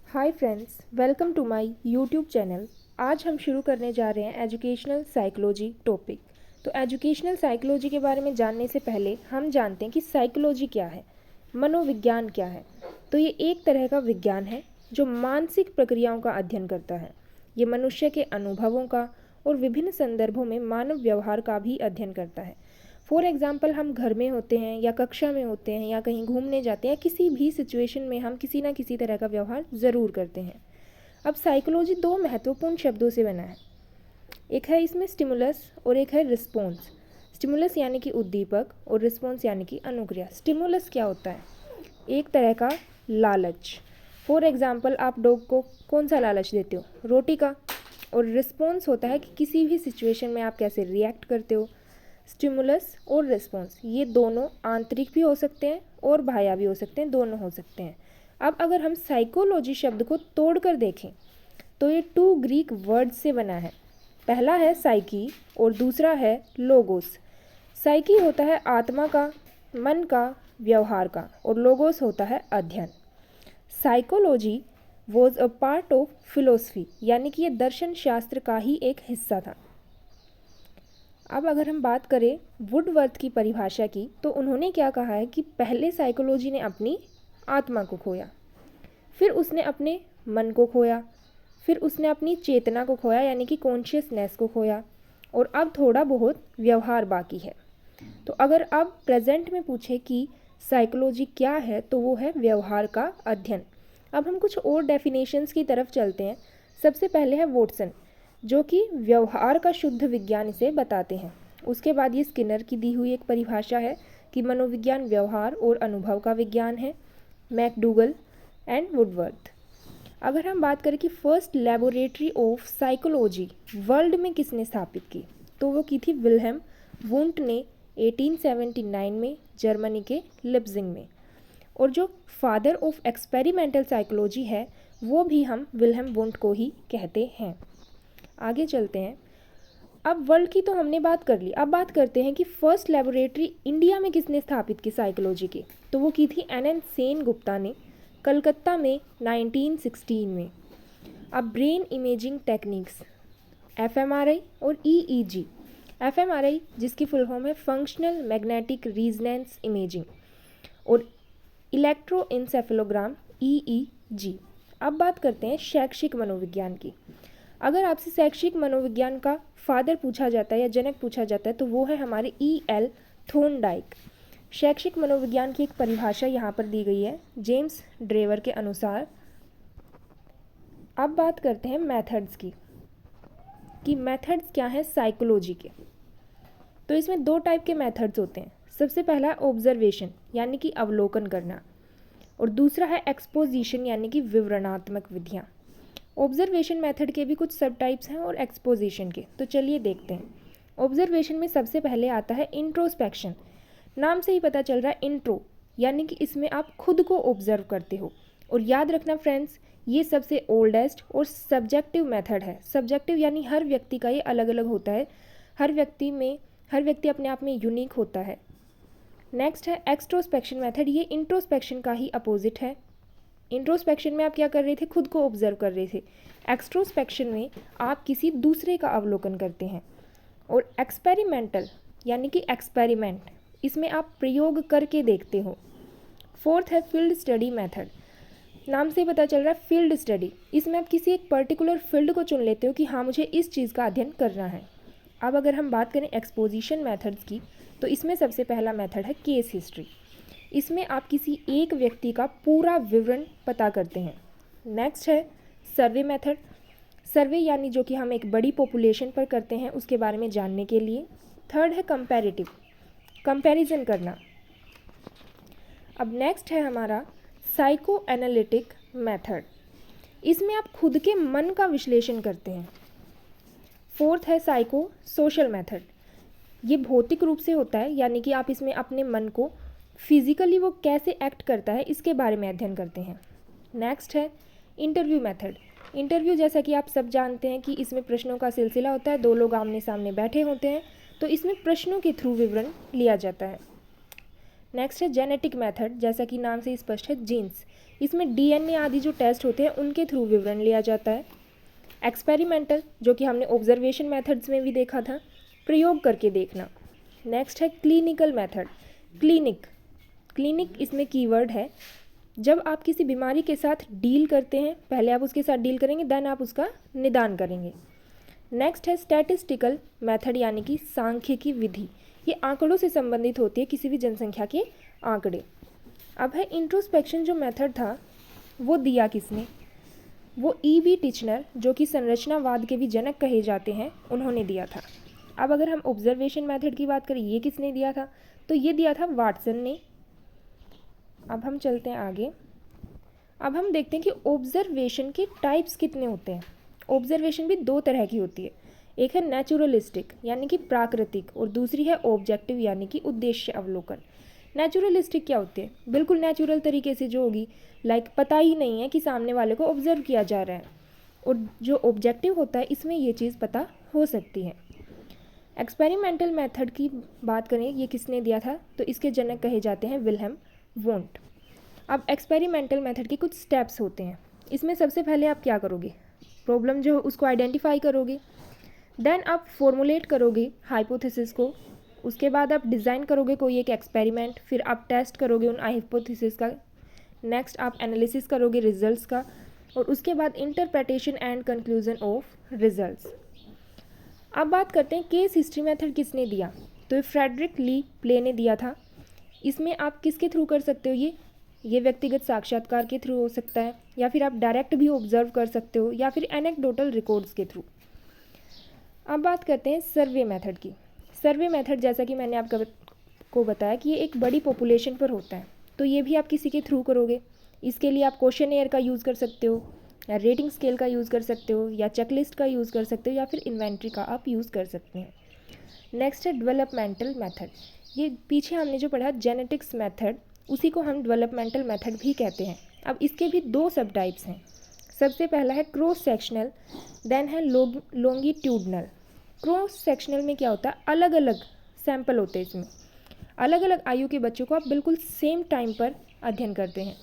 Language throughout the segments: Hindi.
Hi friends, welcome to my YouTube channel. आज हम शुरू करने जा रहे हैं एजुकेशनल साइकोलॉजी टॉपिक। तो एजुकेशनल साइकोलॉजी के बारे में जानने से पहले हम जानते हैं कि साइकोलॉजी क्या है, मनोविज्ञान क्या है। तो ये एक तरह का विज्ञान है जो मानसिक प्रक्रियाओं का अध्ययन करता है। ये मनुष्य के अनुभवों का और विभिन्न संदर्भों में मानव व्यवहार का भी अध्ययन करता है। फॉर एग्ज़ाम्पल, हम घर में होते हैं या कक्षा में होते हैं या कहीं घूमने जाते हैं, किसी भी सिचुएशन में हम किसी ना किसी तरह का व्यवहार ज़रूर करते हैं। अब साइकोलॉजी दो महत्वपूर्ण शब्दों से बना है। एक है इसमें स्टिमुलस और एक है रिस्पॉन्स। स्टिमुलस यानी कि उद्दीपक और रिस्पॉन्स यानी कि अनुक्रिया। स्टिमुलस क्या होता है? एक तरह का लालच। फॉर एग्ज़ाम्पल, आप डॉग को कौन सा लालच देते हो? रोटी का। और रिस्पॉन्स होता है कि किसी भी सिचुएशन में आप कैसे रिएक्ट करते हो। स्टिमुलस और रिस्पॉन्स ये दोनों आंतरिक भी हो सकते हैं और बाह्य भी हो सकते हैं, दोनों हो सकते हैं। अब अगर हम साइकोलॉजी शब्द को तोड़कर देखें तो ये टू ग्रीक वर्ड से बना है। पहला है साइकी और दूसरा है लोगोस। साइकी होता है आत्मा का, मन का, व्यवहार का, और लोगोस होता है अध्ययन। Psychology was a part of philosophy, यानी कि ये दर्शन शास्त्र का ही एक हिस्सा था। अब अगर हम बात करें वुडवर्थ की परिभाषा की, तो उन्होंने क्या कहा है कि पहले साइकोलॉजी ने अपनी आत्मा को खोया, फिर उसने अपने मन को खोया, फिर उसने अपनी चेतना को खोया यानी कि कॉन्शियसनेस को खोया, और अब थोड़ा बहुत व्यवहार बाकी है। तो अगर अब प्रेजेंट में पूछे कि साइकोलॉजी क्या है, तो वो है व्यवहार का अध्ययन। अब हम कुछ और डेफिनेशंस की तरफ चलते हैं। सबसे पहले है वॉटसन, जो कि व्यवहार का शुद्ध विज्ञान इसे बताते हैं। उसके बाद ये स्किनर की दी हुई एक परिभाषा है कि मनोविज्ञान व्यवहार और अनुभव का विज्ञान है। McDougall and Woodworth. अगर हम बात करें कि first laboratory of psychology world में किसने स्थापित की, तो वो की थी विल्हेम वुंट ने 1879 में जर्मनी के लिप्जिंग में। और जो फादर ऑफ एक्सपेरिमेंटल साइकोलॉजी है वो भी हम विल्हेम वुंट को ही कहते हैं। आगे चलते हैं। अब वर्ल्ड की तो हमने बात कर ली, अब बात करते हैं कि फर्स्ट लेबोरेटरी इंडिया में किसने स्थापित की साइकोलॉजी की, तो वो की थी एन सेन गुप्ता ने कलकत्ता में 1916 में। अब ब्रेन इमेजिंग टेक्निक्स एफएमआरआई और ईईजी। एफएमआरआई जिसकी फुल फॉर्म है फंक्शनल मैग्नेटिक रीजनेंस इमेजिंग, और इलेक्ट्रोइंसेफेलोग्राम ईईजी। अब बात करते हैं शैक्षिक मनोविज्ञान की। अगर आपसे शैक्षिक मनोविज्ञान का फादर पूछा जाता है या जनक पूछा जाता है, तो वो है हमारे ई.एल. थोर्नडाइक। शैक्षिक मनोविज्ञान की एक परिभाषा यहाँ पर दी गई है जेम्स ड्रेवर के अनुसार। अब बात करते हैं मेथड्स की कि मेथड्स क्या है साइकोलॉजी के। तो इसमें दो टाइप के मेथड्स होते हैं। सबसे पहला है ऑब्जर्वेशन यानी कि अवलोकन करना, और दूसरा है एक्सपोजिशन यानी कि विवरणात्मक विधियाँ। ऑब्जर्वेशन मेथड के भी कुछ सब टाइप्स हैं और एक्सपोजिशन के, तो चलिए देखते हैं। ऑब्जर्वेशन में सबसे पहले आता है इंट्रोस्पेक्शन। नाम से ही पता चल रहा है इंट्रो, यानी कि इसमें आप खुद को ऑब्जर्व करते हो। और याद रखना फ्रेंड्स, ये सबसे ओल्डेस्ट और सब्जेक्टिव मेथड है। सब्जेक्टिव यानी हर व्यक्ति का ये अलग अलग होता है, हर व्यक्ति अपने आप में यूनिक होता है। नेक्स्ट है एक्सट्रोस्पेक्शन मेथड। ये इंट्रोस्पेक्शन का ही अपोजिट है। इंट्रोस्पेक्शन में आप क्या कर रहे थे? खुद को ऑब्जर्व कर रहे थे। एक्सट्रोस्पेक्शन में आप किसी दूसरे का अवलोकन करते हैं। और एक्सपेरिमेंटल यानी कि एक्सपेरिमेंट, इसमें आप प्रयोग करके देखते हो। फोर्थ है फील्ड स्टडी मेथड। नाम से पता चल रहा है फील्ड स्टडी, इसमें आप किसी एक पर्टिकुलर फील्ड को चुन लेते हो कि हाँ मुझे इस चीज़ का अध्ययन करना है। अब अगर हम बात करें एक्सपोजिशन मेथड्स की, तो इसमें सबसे पहला मेथड है केस हिस्ट्री। इसमें आप किसी एक व्यक्ति का पूरा विवरण पता करते हैं। नेक्स्ट है सर्वे मेथड। सर्वे यानी जो कि हम एक बड़ी पॉपुलेशन पर करते हैं उसके बारे में जानने के लिए। थर्ड है कंपैरेटिव, कंपैरिजन करना। अब नेक्स्ट है हमारा साइको एनालिटिक मेथड। इसमें आप खुद के मन का विश्लेषण करते हैं। फोर्थ है साइको सोशल मेथड। ये भौतिक रूप से होता है, यानी कि आप इसमें अपने मन को फिजिकली वो कैसे एक्ट करता है इसके बारे में अध्ययन करते हैं। नेक्स्ट है इंटरव्यू मेथड। इंटरव्यू जैसा कि आप सब जानते हैं कि इसमें प्रश्नों का सिलसिला होता है, दो लोग आमने सामने बैठे होते हैं, तो इसमें प्रश्नों के थ्रू विवरण लिया जाता है। नेक्स्ट है जेनेटिक मेथड। जैसा कि नाम से स्पष्ट है जीन्स, इसमें डीएनए आदि जो टेस्ट होते हैं उनके थ्रू विवरण लिया जाता है। एक्सपेरिमेंटल, जो कि हमने ऑब्जर्वेशन मेथड्स में भी देखा था, प्रयोग करके देखना। नेक्स्ट है क्लिनिकल मेथड, क्लिनिक इसमें कीवर्ड है। जब आप किसी बीमारी के साथ डील करते हैं, पहले आप उसके साथ डील करेंगे, देन आप उसका निदान करेंगे। नेक्स्ट है स्टैटिस्टिकल मेथड, यानी कि सांख्यिकी विधि। ये आंकड़ों से संबंधित होती है, किसी भी जनसंख्या के आंकड़े। अब है इंट्रोस्पेक्शन, जो मेथड था वो दिया किसने? वो E.V. टिचनर, जो कि संरचनावाद के भी जनक कहे जाते हैं, उन्होंने दिया था। अब अगर हम ऑब्जर्वेशन मेथड की बात करें, ये किसने दिया था? तो ये दिया था वाटसन ने। अब हम चलते हैं आगे। अब हम देखते हैं कि ऑब्जर्वेशन के टाइप्स कितने होते हैं। ऑब्जर्वेशन भी दो तरह की होती है, एक है नेचुरलिस्टिक यानी कि प्राकृतिक, और दूसरी है ऑब्जेक्टिव यानी कि उद्देश्य अवलोकन। नेचुरलिस्टिक क्या होते हैं? बिल्कुल नेचुरल तरीके से जो होगी, लाइक पता ही नहीं है कि सामने वाले को ऑब्जर्व किया जा रहा है। और जो ऑब्जेक्टिव होता है, इसमें ये चीज़ पता हो सकती है। एक्सपेरिमेंटल मेथड की बात करें, ये किसने दिया था? तो इसके जनक कहे जाते हैं विल्हेम वोंट। अब एक्सपेरिमेंटल मेथड के कुछ स्टेप्स होते हैं। इसमें सबसे पहले आप क्या करोगे? प्रॉब्लम जो उसको आइडेंटिफाई करोगे, देन आप फॉर्मुलेट करोगे हाइपोथेसिस को, उसके बाद आप डिज़ाइन करोगे कोई एक एक्सपेरिमेंट, फिर आप टेस्ट करोगे उन हाइपोथेसिस का, नेक्स्ट आप एनालिसिस करोगे रिजल्ट्स का, और उसके बाद interpretation and conclusion of results. अब बात करते हैं केस हिस्ट्री मेथड किसने दिया? तो ये फ्रेडरिक ली प्ले ने दिया था। इसमें आप किसके थ्रू कर सकते हो? ये व्यक्तिगत साक्षात्कार के थ्रू हो सकता है, या फिर आप डायरेक्ट भी ऑब्जर्व कर सकते हो, या फिर एनेक्डोटल रिकॉर्ड्स के थ्रू। अब बात करते हैं सर्वे मेथड की। सर्वे मेथड, जैसा कि मैंने आपको बताया कि ये एक बड़ी पॉपुलेशन पर होता है, तो ये भी आप किसी के थ्रू करोगे। इसके लिए आप क्वेश्चनेयर का यूज़ कर सकते हो, या रेटिंग स्केल का यूज़ कर सकते हो, या चेकलिस्ट का यूज़ कर सकते हो, या फिर इन्वेंट्री का आप यूज़ कर सकते हैं। नेक्स्ट है डेवलपमेंटल मेथड। ये पीछे हमने जो पढ़ा जेनेटिक्स मेथड, उसी को हम डेवलपमेंटल मेथड भी कहते हैं। अब इसके भी दो सब टाइप्स हैं। सबसे पहला है क्रॉस सेक्शनल, देन है लॉन्गिट्यूडनल। क्रॉस सेक्शनल में क्या होता है? अलग अलग सैंपल होते हैं इसमें, अलग अलग आयु के बच्चों को आप बिल्कुल सेम टाइम पर अध्ययन करते हैं।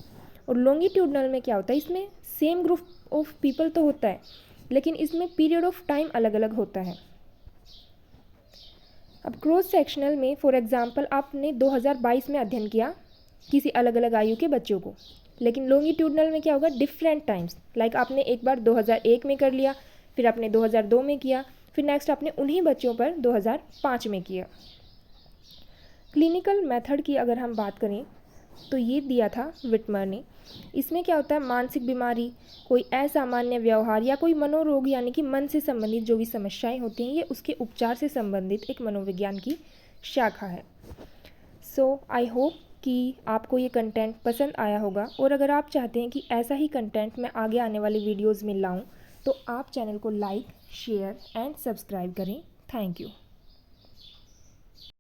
और लॉन्गिट्यूडनल में क्या होता है? इसमें सेम ग्रुप ऑफ पीपल तो होता है, लेकिन इसमें पीरियड ऑफ टाइम अलग अलग होता है। अब क्रॉस सेक्शनल में फॉर एग्जांपल आपने 2022 में अध्ययन किया किसी अलग अलग आयु के बच्चों को, लेकिन लॉन्गिट्यूडनल में क्या होगा? डिफरेंट टाइम्स, लाइक आपने एक बार 2001 में कर लिया, फिर आपने 2002 में किया, फिर नेक्स्ट आपने उन्हीं बच्चों पर 2005 में किया। क्लिनिकल मेथड की अगर हम बात करें, तो ये दिया था विटमर ने। इसमें क्या होता है? मानसिक बीमारी, कोई असामान्य व्यवहार, या कोई मनोरोग यानी कि मन से संबंधित जो भी समस्याएं होती हैं, ये उसके उपचार से संबंधित एक मनोविज्ञान की शाखा है। सो आई होप कि आपको ये कंटेंट पसंद आया होगा, और अगर आप चाहते हैं कि ऐसा ही कंटेंट मैं आगे आने वाले वीडियोज़ में लाऊं, तो आप चैनल को लाइक, शेयर एंड सब्सक्राइब करें। Thank you.